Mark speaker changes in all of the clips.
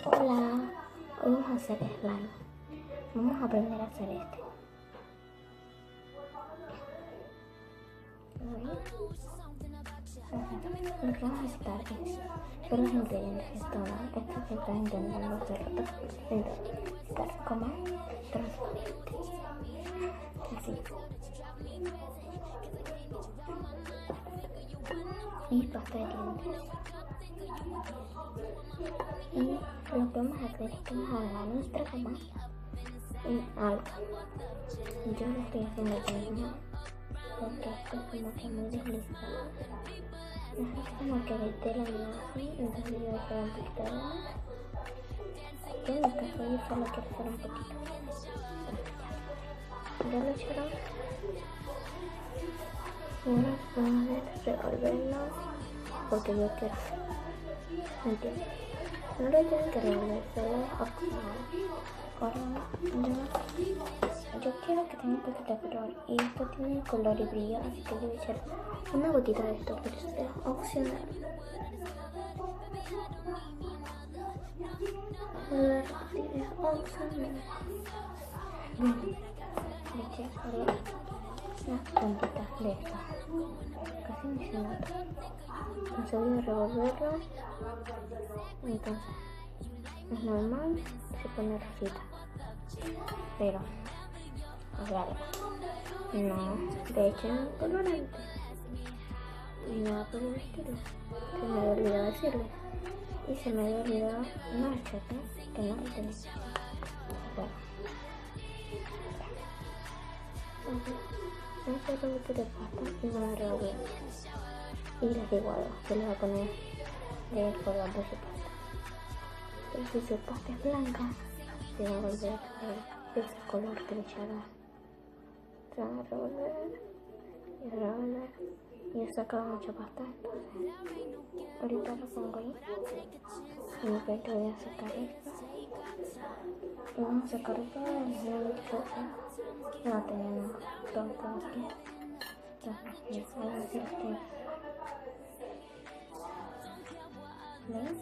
Speaker 1: Hola, hoy vamos a hacer slime. Vamos a aprender a hacer este. Lo que vamos a necesitar son los ingredientes que toman. Esto que están intentando hacer necesitar como transparente. Así. Y pasta de dientes. Y lo que vamos a hacer es que vamos a agarrar nuestra cama en algo. Yo lo estoy haciendo con mi mano porque esto es como que muy deslizado. Es como que de tela y así, entonces yo voy a hacer un poquito de más. Yo en mi caso yo solo quiero hacer un poquito. Ya lo echaron. Y ahora vamos a revolverlo porque yo quiero hacer. ¿Me entiendes? No lo tienen que revolver, solo opcional. Ahora yo quiero que tenga un poquito de color y esto tiene color y brillo, así que yo voy a echar una gotita de esto, pero esto es opcional. Es opcional. Bien, le eché solo unas puntitas de esto, casi ni se nota. Entonces voy a revolverlo. Entonces es normal, se pone rosita, pero claro, no le echen colorante y nada por el estilo. Se me había olvidado decirles y se me había olvidado una chata que no lo tenía. Bueno, un poquito de pasta y me la revolví y les digo algo, se les va a poner de color de su pasta. Pero si su pasta es blanca, se va a volver de ese color que le echaron. Se van a revolver y revolver. Y he sacado mucha pasta, entonces ahorita lo pongo ahí. Y mi pecho voy a sacar esto. Y vamos a sacar todo el mucho. No tenemos todo aquí. Entonces, voy a decir que ¿ves?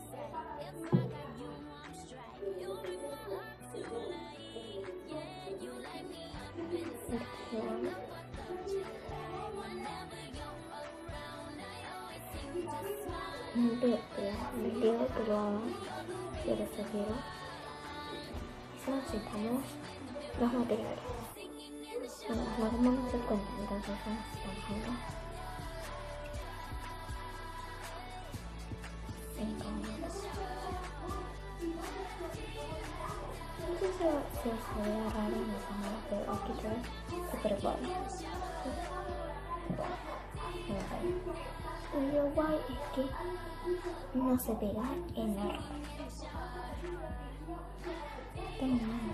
Speaker 1: Les digo que lo hagan, yo les sugiero. Y necesitamos los materiales. Bueno, no como no se cuenta, entonces necesitamos algo. Si se ve raro, no se me lo pego aquí todo súper guay. Y lo guay es que no se pega en la ropa. Tengo mano.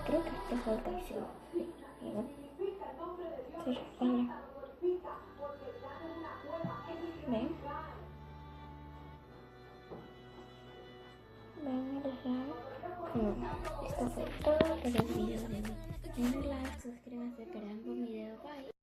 Speaker 1: Creo que este fue el traición. ¿Ven? Se resbala. ¿Ven? ¿Ven el slime? Bueno, esto fue todo por el video de hoy. Denle like, suscríbanse, crean un video. Bye.